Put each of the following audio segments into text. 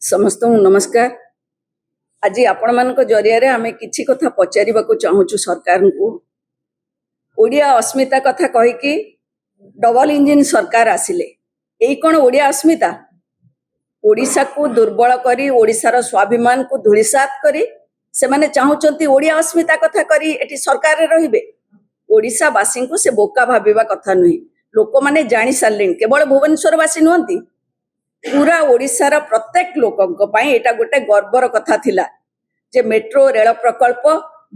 समस्त नमस्कार। आज आपण मान जरिया आम कि कथा पचार चाहूँ सरकार को ओडिया अस्मिता कथा कहीकि डबल इंजिन सरकार आसिले यही कौन ओडिया अस्मिता ओडिशा को दुर्बल करी ओडिशार स्वाभिमान को धूलिसात करी से माने चाहूँगी ओडिया अस्मिता कथा करी एटी सरकार रहिबे। ओडिशावासी को से बोका भाविबा कथा नुहे। लोक मैंने जानी सारे केवल भुवनेश्वरवासी नुहति पूरा ओडिशार प्रत्येक लोकों पाई एटा गोटे गर्वर कथा थिला जे मेट्रो रेल प्रकल्प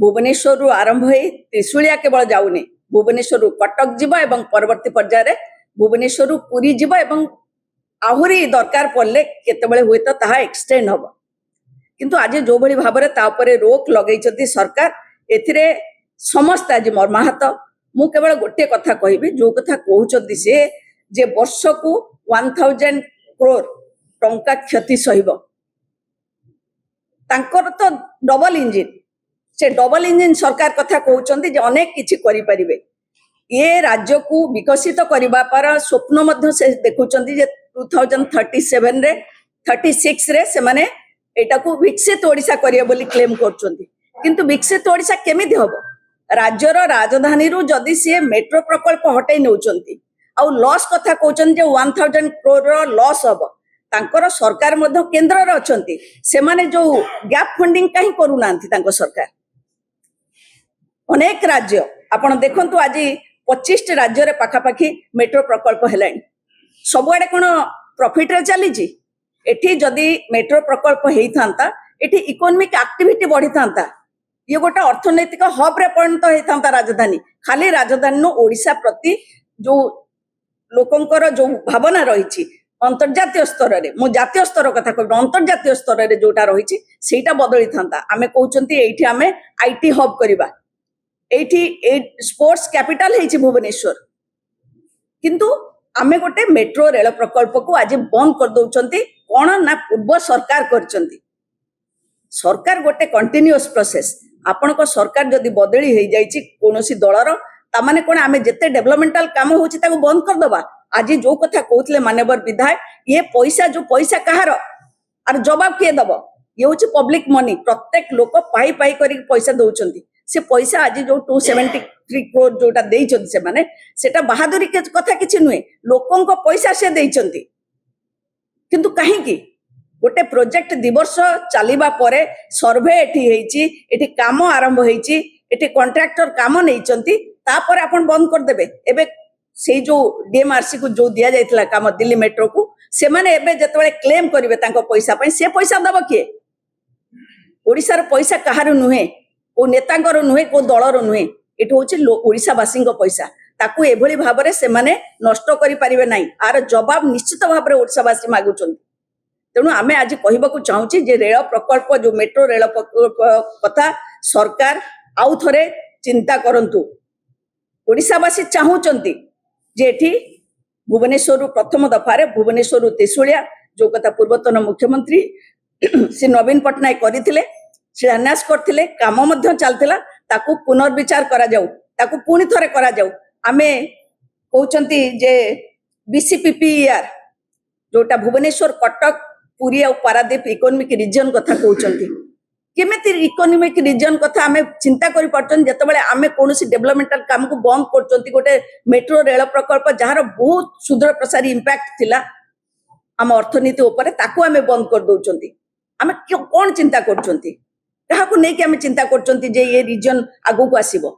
भुवनेश्वर आरंभ हो त्रिशूलिया केवल जाऊनी भुवनेश्वर कटक जीव एवं परवर्ती पर्यायर भुवनेश्वर पुरी जीव एवं आहुरी दरकार पड़े केतबेले हुए तो ताहा एक्सटेंड हम किंतु आज जो भली भाबरे तापरे रोक लगेइछथि सरकार एथिरे समस्त आज मर्माहत। मु केवल गोटे कथा कहबी जो कथा कहउछथि से जे वर्ष को 1000 करोड़ टंका क्षति सहिब तांकर तो डबल इंजिन से डबल इंजिन सरकार कथा कहउछन्ति जे अनेक किछि करि परिबे ये राज्य को विकसित करबा पर स्वप्न मध्य से देखुछन्ति जे 2037 रे 36 रे से माने एटा को विकसित ओडिशा करियो बोली क्लेम करछन्ति किंतु विकसित ओडिशा केमिति हबो राज्यर राजधानी रु जदि से मेट्रो प्रकल्प हटै नउछन्ति आ लॉस कथा कहउछन जे 1000 करोड़ लॉस हबो तांकर सरकार मध्य केंद्र रे अछन्ति से माने जो गैप फंडिंग काहे करू नांति तांको सरकार अनेक राज्य आपण देखंतु आज 25 राज्य रे पाखापाखी मेट्रो प्रकल्प हेलानी सबुआडे कोन प्रॉफिट रे चलीची एठी जदि मेट्रो प्रकल्प हेई थांता एठी इकोनॉमिक एक्टिविटी बढ़ी थांता ये गोटे अर्थनैतिक हब रे परिणत हेई थांता राजधानी खाली राजधानी नो ओडिशा प्रति जो लोकंकर जो भावना रही अंतर्जातीय स्तर रे मो जातीय स्तर कथा कहबी अंतर्जातीय स्तर रे जोटा रही सेटा बदली थांता आमे कहउचंती एठी आमे आईटी हब करबा एठी स्पोर्ट्स कैपिटल हेछि भुवनेश्वर किंतु आमे गोटे मेट्रो रेल प्रकल्प को आज बंद कर दउचंती कोन ना पूर्व सरकार करचंती सरकार गोटे कंटिन्यूअस प्रोसेस आपण को सरकार जदि बदली हेई जाईची कोनोसी दलर ता माने कोन आमे जते डेवलपमेंटल काम होछि ताको बंद कर दबा। आज जो कथा कहउतले माननीय विधायक ये पैसा जो पैसा कहार आर जवाब के दबो ये होछि पब्लिक मनी प्रत्येक लोक पाई पाई करी पैसा दउचंती से पैसा आज जो 273 करोड़ जोटा देइचंती से माने सेटा बहादुरी के कथा किछि नुहे लोकन को पैसा से देइचंती किंतु काहे की गोटे प्रोजेक्ट दिवर्ष चलिबा परे सर्वे एठी हेइची एठी काम आरंभ हेइची एठी कॉन्ट्रैक्टर काम नैचंती तापर आपण बंद कर देबे एबे से जो डीएमआरसी को जो दिया जाइतला काम दिल्ली मेट्रो को से माने एबे जतबे क्लेम करिवे तांको पैसा पई से पैसा दबो के ओडिसा रो पैसा कहारो नुहे को नेतांकर नुहे को दलर नुहे एठी होछि ओडिसावासी पैसा ताकू एभली भाबरे से माने नष्ट करि परिबे नाही आर जवाब निश्चित भाबरे ओडिसावासी मागुचंती। तेणु आमे आज कहबाकू चाहूची जे रेल प्रकल्प जो मेट्रो रेल कथा सरकार आउ थरे चिंता करंतु ओडिसावासी चाहूचंती जे एठी भुवनेश्वर प्रथम दफारे भुवनेश्वर त्रिशूलिया जो कथा पूर्वतन मुख्यमंत्री श्री नवीन पटनायक करथिले शिलान्यास करथिले काम मध्य चलथिला ताकू पुनर्विचार करा जाऊ ताकू पुणी थरे करा जाऊ आमे कहउचंती जे बीसीपीपीआर जोटा भुवनेश्वर कटक पुरी और पारादीप इकोनॉमिक रीजन कथा कहउचंती केमिति इकोनॉमिक रीजन कथा आमे चिंता करि परचन जतबेले आमे कोनोसी डेवलपमेंटल काम को बंद करचंती गोटे मेट्रो रेल प्रकल्प जहार बहुत सुदूर प्रसारी इंपैक्ट थिला आम अर्थनीति ऊपर ताकू आमे बंद कर दउचंती आमे कोन चिंता करचंती काहाकू नै कि आमे चिंता करचंती जे ये रीजन आगु को आसीबो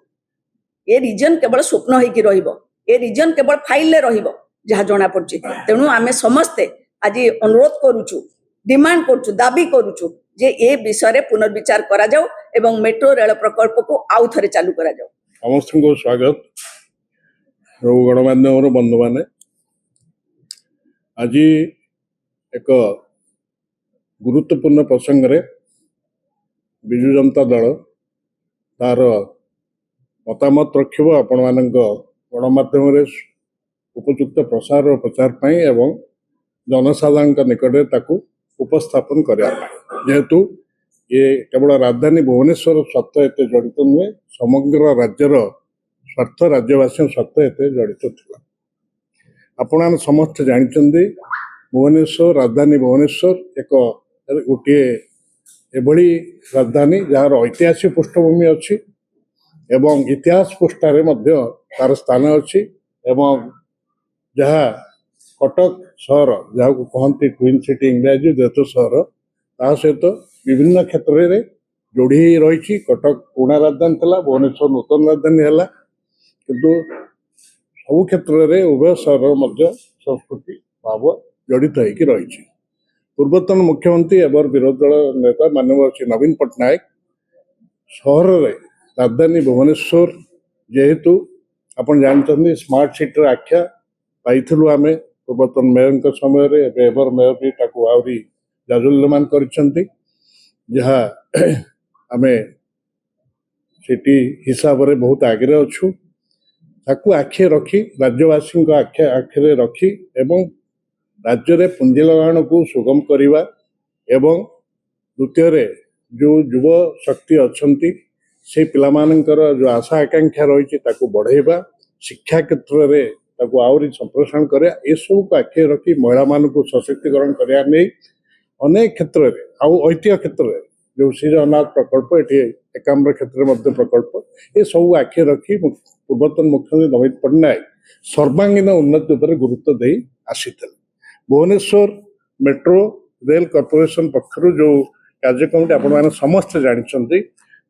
ये रीजन केवल स्वप्न होई कि रहिबो ये रीजन केवल फाइल ले रहिबो जहा जणा पड़ची। तेणु आमे समस्ते आज अनुरोध करूछु डिमांड करूछु दाबी करूछु जे ए विषय रे पुनर्विचार करा जाऊ एवं मेट्रो रेल प्रकल्प को आउ थरे चालू करा जाऊ। समस्त को स्वागत गणमाध्यम बंधु माने आज एक गुरुत्वपूर्ण प्रसंग रे बिजु जनता दल तार मतामत रखिब आपण मानक गणमाध्यम रे उपयुक्त प्रसार और प्रचार पाई एवं जनसाधारण निकट ताकू उपस्थापन करिया जेहेतु ये केवल राजधानी भुवनेश्वर स्वार्थ एते जड़ित नुहे समग्र राज्यर स्वार्थ राज्यवासी स्वार्थ एते जड़ित थिला। आपण समस्त जानते भुवनेश्वर राजधानी भुवनेश्वर एक ଗୋଟିଏ ଏଭଳି ରାଜଧାନୀ ଯାହାର ଐତିହାସିକ ପୃଷ୍ଠଭୂମି ଅଛି ଏବଂ ଇତିହାସ ପୃଷ୍ଠାରେ ମଧ୍ୟ ତାର ସ୍ଥାନ ଅଛି ଏବଂ ଯାହା କଟକ ସହର ଯାହାକୁ କହନ୍ତି କ୍ୱିନ୍ ସିଟି ଇଂରାଜୀ ଦେଶ ସହର ତା ସହିତ ବିଭିନ୍ନ କ୍ଷେତ୍ରରେ ଯୋଡ଼ି ହେଇ ରହିଛି। କଟକ ପୁରୁଣା ରାଜଧାନୀ ଥିଲା, ଭୁବନେଶ୍ୱର ନୂତନ ରାଜଧାନୀ ହେଲା, କିନ୍ତୁ ସବୁ କ୍ଷେତ୍ରରେ ଉଭୟ ସହର ମଧ୍ୟ ସଂସ୍କୃତି ଭାବ ଜଡ଼ିତ ହେଇକି ରହିଛି। ପୂର୍ବତନ ମୁଖ୍ୟମନ୍ତ୍ରୀ ଏବଂ ବିରୋଧୀ ଦଳ ନେତା ମାନ୍ୟବର ଶ୍ରୀ ନବୀନ ପଟ୍ଟନାୟକ ସହରରେ ରାଜଧାନୀ ଭୁବନେଶ୍ୱର ଯେହେତୁ ଆପଣ ଜାଣିଛନ୍ତି ସ୍ମାର୍ଟ ସିଟିର ଆଖ୍ୟା ପାଇଥିଲୁ ଆମେ ପୂର୍ବତନ ମେୟରଙ୍କ ସମୟରେ, ଏବେ ଏଭର ମେୟର ବି ତାକୁ ଆହୁରି ଜାଜଲ୍ୟମାନ କରିଛନ୍ତି, ଯାହା ଆମେ ସିଟି ହିସାବରେ ବହୁତ ଆଗରେ ଅଛୁ। ତାକୁ ଆଖିରେ ରଖି ରାଜ୍ୟବାସୀଙ୍କ ଆଖିରେ ରଖି ଏବଂ ରାଜ୍ୟରେ ପୁଞ୍ଜି ଲଗାଣକୁ ସୁଗମ କରିବା ଏବଂ ଦ୍ୱିତୀୟରେ ଯେଉଁ ଯୁବ ଶକ୍ତି ଅଛନ୍ତି ସେଇ ପିଲାମାନଙ୍କର ଯେଉଁ ଆଶା ଆକାଂକ୍ଷା ରହିଛି ତାକୁ ବଢ଼େଇବା, ଶିକ୍ଷା କ୍ଷେତ୍ରରେ ତାକୁ ଆହୁରି ସମ୍ପ୍ରସାରଣ କରିବା, ଏସବୁକୁ ଆଖିରେ ରଖି ମହିଳାମାନଙ୍କୁ ସଶକ୍ତିକରଣ କରିବା ନେଇ ଅନେକ କ୍ଷେତ୍ରରେ ଆଉ ଐତିହ୍ୟ କ୍ଷେତ୍ରରେ ଯେଉଁ ଶ୍ରୀ ଜଗନ୍ନାଥ ପ୍ରକଳ୍ପ, ଏଠି ଏକାମ୍ର କ୍ଷେତ୍ରରେ ମଧ୍ୟ ପ୍ରକଳ୍ପ, ଏସବୁ ଆଖିରେ ରଖି ପୂର୍ବତନ ମୁଖ୍ୟମନ୍ତ୍ରୀ ନବୀନ ପଟ୍ଟନାୟକ ସର୍ବାଙ୍ଗୀନ ଉନ୍ନତି ଉପରେ ଗୁରୁତ୍ୱ ଦେଇ ଆସିଥିଲେ। ଭୁବନେଶ୍ୱର ମେଟ୍ରୋ ରେଲ କର୍ପୋରେସନ ପକ୍ଷରୁ ଯେଉଁ କାର୍ଯ୍ୟକ୍ରମଟି ଆପଣମାନେ ସମସ୍ତେ ଜାଣିଛନ୍ତି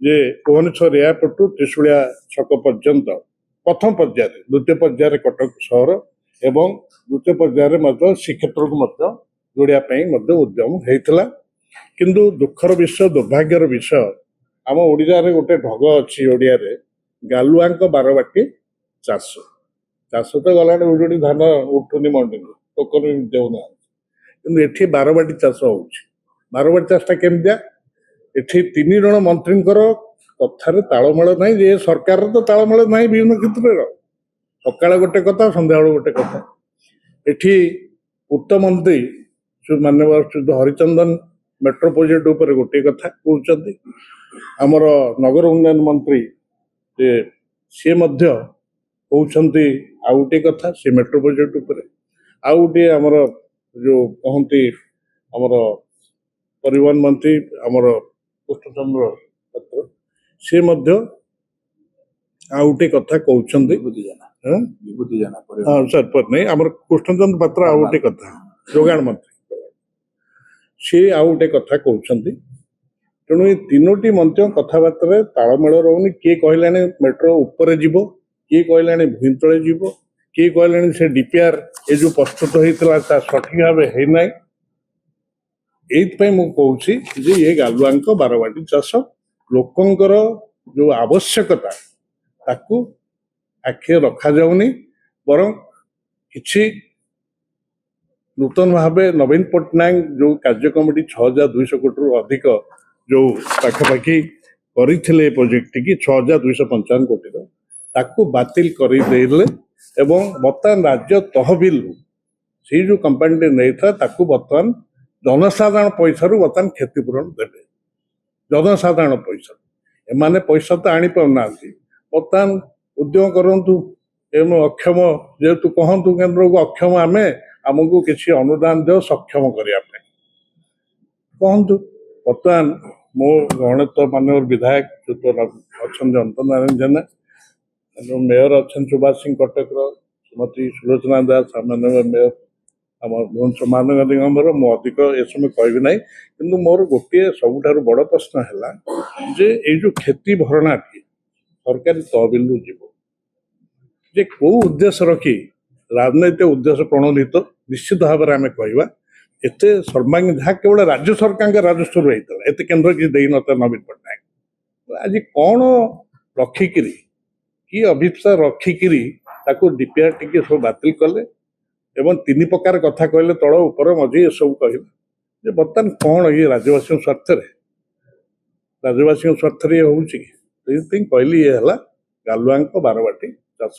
ଯେ ଭୁବନେଶ୍ୱର ଏୟାରପୋର୍ଟରୁ ତ୍ରିଶୂଳିଆ ଛକ ପର୍ଯ୍ୟନ୍ତ ପ୍ରଥମ ପର୍ଯ୍ୟାୟରେ, ଦ୍ୱିତୀୟ ପର୍ଯ୍ୟାୟରେ କଟକ ସହର ଏବଂ ଦ୍ୱିତୀୟ ପର୍ଯ୍ୟାୟରେ ମଧ୍ୟ ଶ୍ରୀକ୍ଷେତ୍ରକୁ ମଧ୍ୟ ଯୋଡ଼ିବା ପାଇଁ ମଧ୍ୟ ଉଦ୍ୟମ ହେଇଥିଲା। କିନ୍ତୁ ଦୁଃଖର ବିଷୟ, ଦୁର୍ଭାଗ୍ୟର ବିଷୟ, ଆମ ଓଡ଼ିଶାରେ ଗୋଟେ ଢଗ ଅଛି, ଓଡ଼ିଆରେ ଗାଲୁଆଙ୍କ ବାରବାଟୀ ଚାଷ। ଚାଷ ତ ଗଲାଣି, ଉଜୁଡ଼ି ଧାନ ଉଠୁନି ମଣ୍ଡିରୁ, ଟୋକନ ଦେଉନାହାନ୍ତି, କିନ୍ତୁ ଏଠି ବାରବାଟୀ ଚାଷ ହଉଛି। ବାରବାଟୀ ଚାଷଟା କେମିତିଆ? ଏଠି 3 ଜଣ ମନ୍ତ୍ରୀଙ୍କର କଥାରେ ତାଳମେଳ ନାହିଁ, ଯେ ସରକାରର ତ ତାଳମେଳ ନାହିଁ ବିଭିନ୍ନ କ୍ଷେତ୍ରରେ। ସକାଳେ ଗୋଟେ କଥା, ସନ୍ଧ୍ୟାବେଳେ ଗୋଟେ କଥା। ଏଠି ପୂର୍ତ୍ତମନ୍ତ୍ରୀ ମାନ୍ୟବର ଶ୍ରୀ ହରିଚନ୍ଦନ ମେଟ୍ରୋ ପ୍ରୋଜେକ୍ଟ ଉପରେ ଗୋଟିଏ କଥା କହୁଛନ୍ତି, ଆମର ନଗର ଉନ୍ନୟନ ମନ୍ତ୍ରୀ ସିଏ ମଧ୍ୟ କହୁଛନ୍ତି ଆଉ ଗୋଟିଏ କଥା ସେ ମେଟ୍ରୋ ପ୍ରୋଜେକ୍ଟ ଉପରେ। ଆଉ ଗୋଟିଏ ଆମର ଯେଉଁ କହନ୍ତି ଆମର ପରିବହନ ମନ୍ତ୍ରୀ ଆମର କୃଷ୍ଣଚନ୍ଦ୍ର ପାତ୍ର, ସେ ମଧ୍ୟ ଆଉ ଗୋଟେ କଥା କହୁଛନ୍ତି, ନାଇଁ ଆମର କୃଷ୍ଣଚନ୍ଦ୍ର ପାତ୍ର ଆଉ ଗୋଟେ କଥା ଯୋଗାଣ ମନ୍ତ୍ରୀ, ସେ ଆଉ ଗୋଟେ କଥା କହୁଛନ୍ତି। ତେଣୁ ଏ 3ଟି ମନ୍ତ୍ରୀଙ୍କ କଥାବାର୍ତ୍ତାରେ ତାଳମେଳ ରହୁନି। କିଏ କହିଲାଣି ମେଟ୍ରୋ ଉପରେ ଯିବ, କିଏ କହିଲାଣି ଭୂଇଁ ତଳେ ଯିବ, କିଏ କହିଲାଣି ସେ ଡିପିଆର ଏ ଯେଉଁ ପ୍ରସ୍ତୁତ ହେଇଥିଲା ତା ସଠିକ ଭାବେ ହେଇନାହିଁ। ଏଇଥିପାଇଁ ମୁଁ କହୁଛି ଯେ ଏ ଗାଲୁଆଙ୍କ ବାରବାଟୀ ଚାଷ, ଲୋକଙ୍କର ଯେଉଁ ଆବଶ୍ୟକତା ତାକୁ ଆଖିରେ ରଖାଯାଉନି, ବରଂ କିଛି ନୂତନ ଭାବେ ନବୀନ ପଟ୍ଟନାୟକ ଯେଉଁ କାର୍ଯ୍ୟକ୍ରମଟି 6,200 କୋଟିରୁ ଅଧିକ ଯେଉଁ ପାଖାପାଖି କରିଥିଲେ ପ୍ରୋଜେକ୍ଟଟିକି 6,255 କୋଟିର, ତାକୁ ବାତିଲ କରିଦେଲେ ଏବଂ ବର୍ତ୍ତମାନ ରାଜ୍ୟ ତହବିଲରୁ ସେଇ ଯେଉଁ କମ୍ପାନୀଟି ନେଇଥିଲା ତାକୁ ବର୍ତ୍ତମାନ ଜନସାଧାରଣ ପଇସାରୁ ବର୍ତ୍ତମାନ କ୍ଷତିପୂରଣ ଦେବେ। ଜନସାଧାରଣ ପଇସା, ଏମାନେ ପଇସା ତ ଆଣିପାରୁନାହାନ୍ତି। ବର୍ତ୍ତମାନ ଉଦ୍ୟମ କରନ୍ତୁ, ଏବଂ ଅକ୍ଷମ ଯେହେତୁ କହନ୍ତୁ କେନ୍ଦ୍ରକୁ ଅକ୍ଷମ ଆମେ, ଆମକୁ କିଛି ଅନୁଦାନ ଦିଅ ସକ୍ଷମ କରିବା ପାଇଁ କହନ୍ତୁ। ବର୍ତ୍ତମାନ ମୋ ଗଣତ ମାନ୍ୟବର ବିଧାୟକ ଅଛନ୍ତି ଅନ୍ତ ନାରାୟଣ ଜେନା, ମେୟର ଅଛନ୍ତି ସୁଭାଷ ସିଂ କଟକର, ଶ୍ରୀମତୀ ସୁଲୋଚନା ଦାସ ମାନ୍ୟବର ମେୟର ଆମର ଭୁବନେଶ୍ୱର ମହାନଗର। ମୁଁ ଅଧିକ ଏ ସମୟ କହିବି ନାହିଁ, କିନ୍ତୁ ମୋର ଗୋଟିଏ ସବୁଠାରୁ ବଡ଼ ପ୍ରଶ୍ନ ହେଲା ଯେ ଏଇ ଯେଉଁ କ୍ଷତି ଭରଣାଟି ସରକାରୀ ତହବିଲରୁ ଯିବ, ଯେ କୋଉ ଉଦ୍ଦେଶ୍ୟ ରଖି, ରାଜନୈତିକ ଉଦ୍ଦେଶ୍ୟ ପ୍ରଣୋଦିତ ନିଶ୍ଚିତ ଭାବରେ ଆମେ କହିବା। ଏତେ ସର୍ବାଙ୍ଗୀନ ଯାହା କେବଳ ରାଜ୍ୟ ସରକାରଙ୍କ ରାଜସ୍ୱରୁ ହେଇଥିଲା, ଏତେ କେନ୍ଦ୍ର କିଛି ଦେଇନଥିଲା ନବୀନ ପଟ୍ଟନାୟକ। ଆଜି କ'ଣ ରଖିକିରି, କି ଅଭିପ୍ସା ରଖିକିରି ତାକୁ ଡିପିଆର ଟିକେ ସବୁ ବାତିଲ କଲେ ଏବଂ 3 ପ୍ରକାର କଥା କହିଲେ, ତଳ ଉପର ମଝି ଏସବୁ କହିଲେ, ଯେ ବର୍ତ୍ତମାନ କ'ଣ ଇଏ ରାଜ୍ୟବାସୀଙ୍କ ସ୍ୱାର୍ଥରେ, ରାଜ୍ୟବାସୀଙ୍କ ସ୍ୱାର୍ଥରେ ଇଏ ହେଉଛି କି? ସେଇଥିପାଇଁ କହିଲି ଇଏ ହେଲା ଗାଲୁଆଙ୍କ ବାରବାଟୀ ଚାଷ।